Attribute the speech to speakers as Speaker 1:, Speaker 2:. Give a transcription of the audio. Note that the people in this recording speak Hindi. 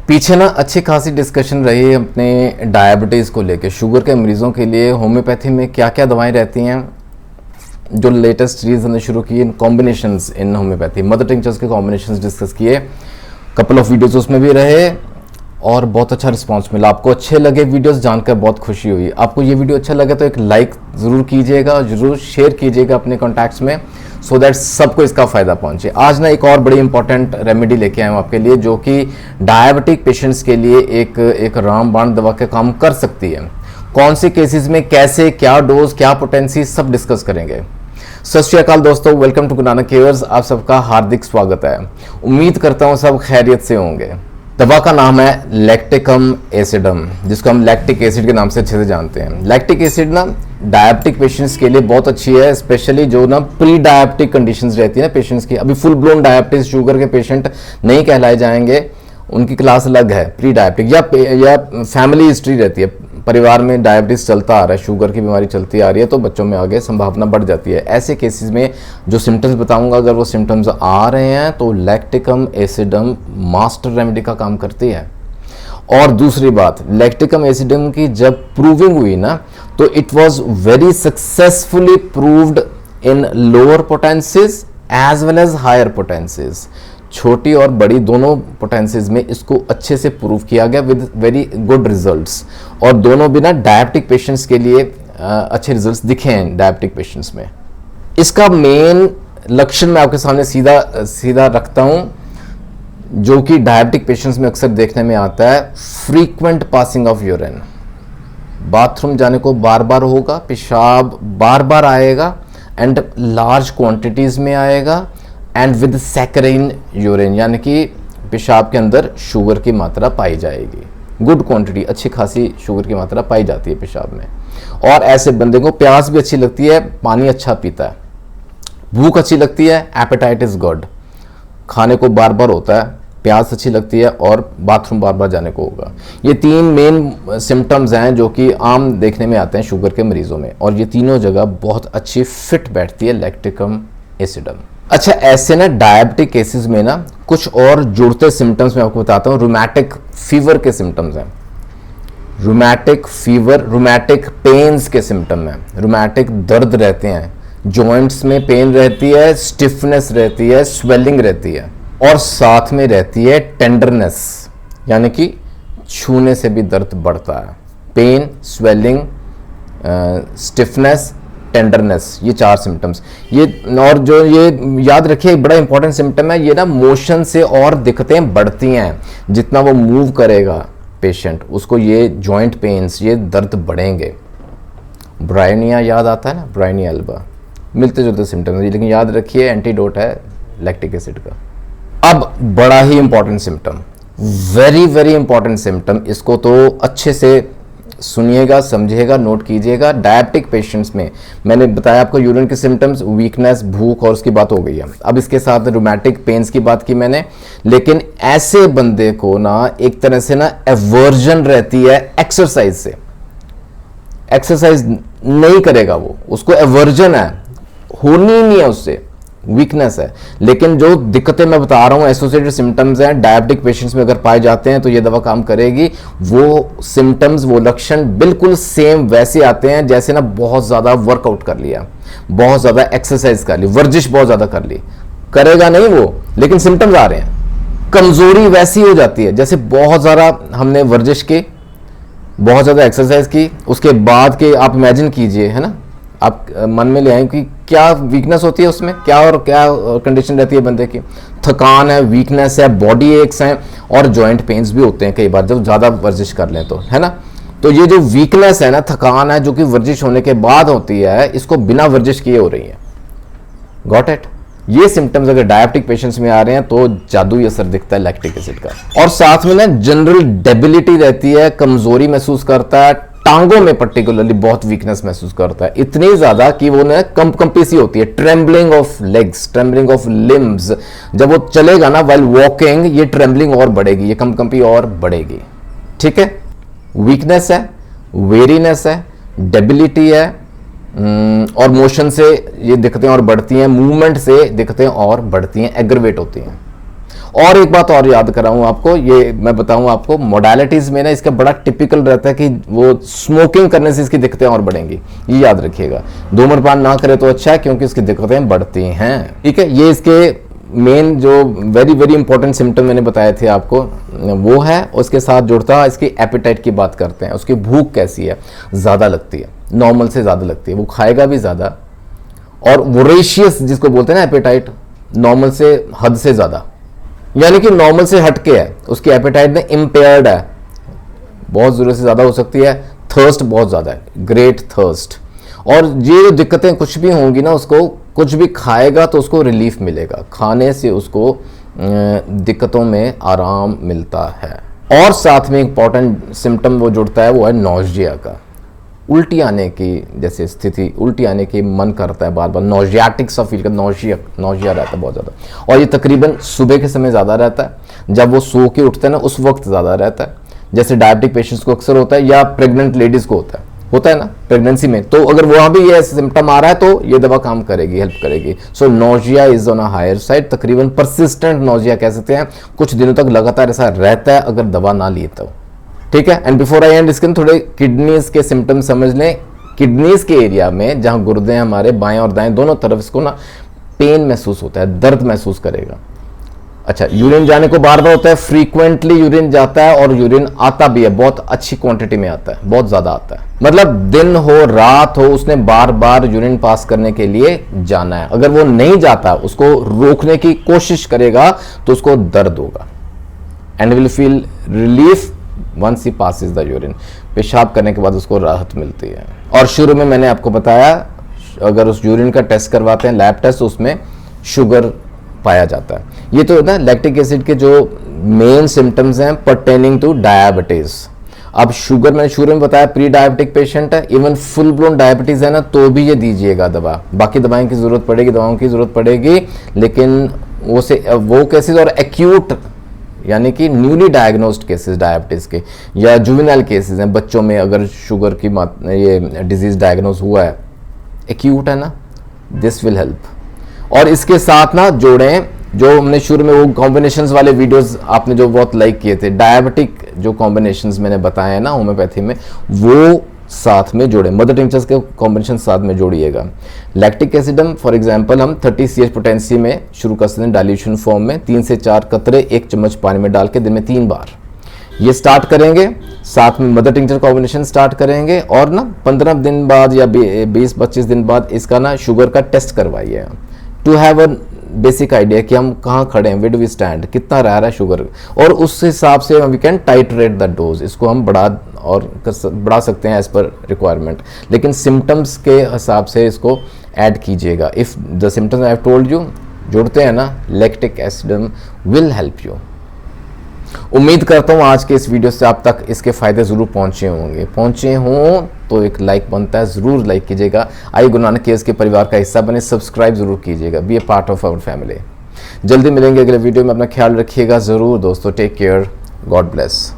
Speaker 1: पीछे ना अच्छी खासी डिस्कशन रही है अपने डायबिटीज़ को लेके। शुगर के मरीज़ों के लिए होम्योपैथी में क्या क्या दवाएं रहती हैं, जो लेटेस्ट सीरीज हमने शुरू की इन कॉम्बिनेशंस इन होम्योपैथी, मदर टिंचर्स के कॉम्बिनेशंस डिस्कस किए, कपल ऑफ वीडियोस उसमें भी रहे और बहुत अच्छा रिस्पांस मिला। आपको अच्छे लगे वीडियोस, जानकर बहुत खुशी हुई। आपको ये वीडियो अच्छा लगे तो एक लाइक ज़रूर कीजिएगा और ज़रूर शेयर कीजिएगा अपने कॉन्टैक्ट्स में, सो दैट सबको इसका फ़ायदा पहुंचे। आज ना एक और बड़ी इंपॉर्टेंट रेमेडी लेके आए हूँ आपके लिए, जो कि डायबिटिक पेशेंट्स के लिए एक रामबाण दवा के काम कर सकती है। कौन से केसेस में कैसे, क्या डोज, क्या पोटेंसी, सब डिस्कस करेंगे। सत श्री अकाल दोस्तों, वेलकम टू गुरुनानक केयर्स। आप सबका हार्दिक स्वागत है। उम्मीद करता हूँ सब खैरियत से होंगे। दवा का नाम है लैक्टिकम एसिडम, जिसको हम लैक्टिक एसिड के नाम से अच्छे से जानते हैं। लैक्टिक एसिड ना डायबिटिक पेशेंट्स के लिए बहुत अच्छी है, स्पेशली जो ना प्री डायबिटिक कंडीशंस रहती है ना पेशेंट्स की। अभी फुल ब्लोन डायबिटीज शुगर के पेशेंट नहीं कहलाए जाएंगे, उनकी क्लास अलग है। प्री डायबिटिक या फैमिली हिस्ट्री रहती है, परिवार में डायबिटीज चलता आ रहा है, शुगर की बीमारी चलती आ रही है, तो बच्चों में आगे संभावना बढ़ जाती है। ऐसे केसेस में जो सिम्टम्स बताऊंगा, अगर वो सिम्टम्स आ रहे हैं तो लैक्टिकम एसिडम मास्टर रेमेडी का काम करती है। और दूसरी बात, लैक्टिकम एसिडम की जब प्रूविंग हुई ना, तो it was very successfully proved in lower potencies as well as higher potencies. छोटी और बड़ी दोनों पोटेंसीज में इसको अच्छे से प्रूव किया गया विद वेरी गुड रिजल्ट्स। और दोनों भी ना डायबिटिक पेशेंट्स के लिए अच्छे रिजल्ट्स दिखे हैं डायबिटिक पेशेंट्स में। इसका मेन लक्षण मैं आपके सामने सीधा रखता हूं, जो कि डायबिटिक पेशेंट्स में अक्सर देखने में आता है। Frequent passing of urine, bathroom जाने को बार बार होगा, पेशाब बार बार आएगा एंड लार्ज क्वांटिटीज में आएगा एंड विद सैकराइन यूरिन, यानी कि पेशाब के अंदर शुगर की मात्रा पाई जाएगी। गुड क्वांटिटी, अच्छी खासी शुगर की मात्रा पाई जाती है पेशाब में। और ऐसे बंदे को प्यास भी अच्छी लगती है, पानी अच्छा पीता है, भूख अच्छी लगती है, एपेटाइट इज गुड, खाने को बार बार होता है, प्यास अच्छी लगती है और बाथरूम बार बार जाने को होगा। ये तीन मेन सिम्टम्स हैं जो कि आम देखने में आते हैं शुगर के मरीजों में, और ये तीनों जगह बहुत अच्छी फिट बैठती है लैक्टिकम एसिडम। अच्छा, ऐसे ना डायबिटिक केसेस में ना कुछ और जुड़ते सिम्टम्स मैं आपको बताता हूँ। रूमैटिक फीवर के सिम्टम्स हैं, रूमैटिक फीवर, रूमैटिक पेन्स के सिम्टम हैं, रूमैटिक दर्द रहते हैं, जॉइंट्स में पेन रहती है, स्टिफनेस रहती है, स्वेलिंग रहती है, और साथ में रहती है टेंडरनेस, यानी कि छूने से भी दर्द बढ़ता है। पेन, स्वेलिंग, स्टिफनेस, टेंडरनेस, ये चार सिम्टम्स। ये और जो ये याद रखिए, बड़ा इंपॉर्टेंट सिम्टम है ये ना, मोशन से और दिक्कतें बढ़ती हैं। जितना वो मूव करेगा पेशेंट, उसको ये जॉइंट पेन्स, ये दर्द बढ़ेंगे। ब्रायनिया याद आता है ना, ब्रायनिया एल्बा, मिलते जुलते सिम्टम्स, लेकिन याद रखिए एंटीडोट है लैक्टिक एसिड का। अब बड़ा ही important symptom, very very important symptom, इसको तो अच्छे से सुनिएगा, समझिएगा, नोट कीजिएगा। डायबिटिक पेशेंट्स में मैंने बताया आपको यूरिन के सिम्टम्स, वीकनेस, भूख, और उसकी बात हो गई है। अब इसके साथ रूमैटिक पेन्स की बात की मैंने, लेकिन ऐसे बंदे को ना एक तरह से ना एवर्जन रहती है एक्सरसाइज से। एक्सरसाइज नहीं करेगा वो, उसको एवर्जन है, होनी नहीं है उससे, वीकनेस है। लेकिन जो दिक्कतें मैं बता रहा हूं, एसोसिएटेड सिम्टम्स हैं, डायबिटिक पेशेंट्स में अगर पाए जाते हैं तो ये दवा काम करेगी। वो सिम्टम्स, वो लक्षण बिल्कुल सेम वैसे आते हैं जैसे ना बहुत ज्यादा वर्कआउट कर लिया, बहुत ज्यादा एक्सरसाइज कर ली, वर्जिश बहुत ज्यादा कर ली, करेगा नहीं वो, लेकिन सिम्टम्स आ रहे हैं। कमजोरी वैसी हो जाती है जैसे बहुत ज्यादा हमने वर्जिश की, बहुत ज्यादा एक्सरसाइज की, उसके बाद के आप इमेजिन कीजिए, है ना, आप मन में ले आए कि क्या वीकनेस होती है उसमें, क्या और क्या कंडीशन रहती है बंदे की। थकान है, वीकनेस है, बॉडी एक्स हैं, और जॉइंट पेन्स भी होते हैं कई बार जब ज़्यादा वर्जिश कर लें तो, है ना। तो ये जो वीकनेस है ना, थकान है, जो कि वर्जिश होने के बाद होती है, इसको बिना वर्जिश किए हो रही है। Got it. ये सिम्टम्स अगर डायबिटिक पेशेंट्स में आ रहे हैं तो जादुई असर दिखता है लैक्टिक एसिड का। और साथ में ना जनरल डेबिलिटी रहती है, कमजोरी महसूस करता है, टांगों में पर्टिकुलरली बहुत वीकनेस महसूस करता है, इतनी ज्यादा कि वो ना कंपी सी होती है, trembling of legs, trembling of limbs. जब वो चलेगा ना वाइल वॉकिंग, ये ट्रेम्बलिंग और बढ़ेगी, ये कंपी और बढ़ेगी। ठीक है, वीकनेस है, वेरीनेस है, डेबिलिटी है, और मोशन से ये दिक्कतें और बढ़ती हैं, मूवमेंट से दिक्कतें और बढ़ती हैं, एग्रवेट होती हैं। और एक बात और याद कराऊं आपको, ये मैं बताऊं आपको, मोडालिटीज में ना इसका बड़ा टिपिकल रहता है कि वो स्मोकिंग करने से इसकी दिक्कतें और बढ़ेंगी, ये याद रखिएगा। धूम्रपान ना करे तो अच्छा है, क्योंकि इसकी दिक्कतें बढ़ती हैं। ठीक है, ये इसके मेन जो वेरी वेरी इंपॉर्टेंट सिम्टम मैंने बताए थे आपको वो है। उसके साथ जुड़ता है इसकी एपेटाइट की बात करते हैं। उसकी भूख कैसी है, ज़्यादा लगती है, नॉर्मल से ज़्यादा लगती है, वो खाएगा भी ज़्यादा। और वोरेशियस जिसको बोलते हैं ना एपेटाइट, नॉर्मल से हद से ज़्यादा, यानी कि नॉर्मल से हटके है, उसकी एपेटाइट में इम्पेयर्ड है, बहुत ज़रूरत से ज़्यादा हो सकती है। थर्स्ट बहुत ज़्यादा है, ग्रेट थर्स्ट। और ये जो दिक्कतें कुछ भी होंगी ना, उसको कुछ भी खाएगा तो उसको रिलीफ मिलेगा, खाने से उसको दिक्कतों में आराम मिलता है। और साथ में इंपॉर्टेंट सिम्टम वो जुड़ता है, वो है नौजिया का, उल्टी आने की जैसे स्थिति, उल्टी आने की मन करता है बार बार, नौजियाटिक सा फील कर, नौजिया रहता है बहुत ज़्यादा। और ये तकरीबन सुबह के समय ज़्यादा रहता है, जब वो सो के उठते हैं ना उस वक्त ज़्यादा रहता है, जैसे डायबिटिक पेशेंट्स को अक्सर होता है, या प्रेग्नेंट लेडीज़ को होता है ना प्रेगनेंसी में। तो अगर वहां भी ये सिम्टम आ रहा है तो ये दवा काम करेगी, हेल्प करेगी। So nausea is on a higher side, तकरीबन परसिस्टेंट नोजिया कह सकते हैं, कुछ दिनों तक लगातार ऐसा रहता है अगर दवा ना ली तो। ठीक है, एंड बिफोर आई एंड इसके थोड़े किडनीज के सिम्टम समझ लें। किडनीज के एरिया में जहां गुर्दे हैं हमारे बाएं और दाएं दोनों तरफ, इसको ना पेन महसूस होता है, दर्द महसूस करेगा। अच्छा, यूरिन जाने को बार बार होता है, फ्रीक्वेंटली यूरिन जाता है और यूरिन आता भी है, बहुत अच्छी क्वांटिटी में आता है, बहुत ज्यादा आता है, मतलब दिन हो रात हो उसने बार बार यूरिन पास करने के लिए जाना है। अगर वो नहीं जाता, उसको रोकने की कोशिश करेगा तो उसको दर्द होगा, and will feel relief once he passes the urine. पेशाब करने के बाद उसको राहत मिलती है। और शुरू में मैंने आपको बताया, अगर उस यूरिन का टेस्ट करवाते हैं, लैब टेस्ट, उसमें शुगर पाया जाता है। ये तो ना लैक्टिक एसिड के जो मेन सिम्टम्स हैं पर्टेनिंग टू डायबिटीज। अब शुगर मैंने शुरू में बताया प्री डायबिटिक पेशेंट है, इवन फुल ब्लोन डायबिटीज है ना तो भी ये दीजिएगा दवा। बाकी दवाओं की जरूरत पड़ेगी, दवाओं की जरूरत पड़ेगी, लेकिन वो केसेस और एक्यूट यानी कि न्यूली डायग्नोस्ड केसेस डायबिटीज के, या जुवेनाइल केसेस हैं बच्चों में, अगर शुगर की ये डिजीज डायग्नोज हुआ है, एक्यूट है ना, दिस विल हेल्प। और इसके साथ ना जोड़ें जो हमने शुरू में वो कॉम्बिनेशंस वाले वीडियोस आपने जो बहुत लाइक किए थे, डायबिटिक जो कॉम्बिनेशंस मैंने बताए हैं ना होम्योपैथी में, वो साथ में जोड़ें, मदर टिंचर्स के कॉम्बिनेशन साथ में जोड़िएगा। लैक्टिक एसिडम फॉर एग्जांपल हम 30 CH पोटेंसी में शुरू कर सकते हैं, डाइल्यूशन फॉर्म में 3 से 4 कतरे 1 चम्मच पानी में डाल के दिन में 3 बार ये स्टार्ट करेंगे। साथ में मदर टिंचर कॉम्बिनेशन स्टार्ट करेंगे, और ना 15 दिन बाद या 20-25 दिन बाद इसका ना शुगर का टेस्ट करवाइए, to have a basic idea कि हम कहाँ खड़े हैं, वेयर डू वी स्टैंड, कितना रह रहा है शुगर, और उस हिसाब से वी कैन टाइटरेट द डोज। इसको हम बढ़ा सकते हैं एज पर रिक्वायरमेंट, लेकिन सिम्टम्स के हिसाब से इसको ऐड कीजिएगा। If the symptoms I have told you जुड़ते हैं ना, लैक्टिक एसिडम विल हेल्प यू। उम्मीद करता हूँ आज के इस वीडियो से आप तक इसके फायदे जरूर पहुंचे हों तो एक लाइक बनता है, जरूर लाइक कीजिएगा। आई गुरु नानक केयर्स के परिवार का हिस्सा बने, सब्सक्राइब जरूर कीजिएगा, be a part of our family. जल्दी मिलेंगे अगले वीडियो में, अपना ख्याल रखिएगा जरूर दोस्तों। Take care, God bless.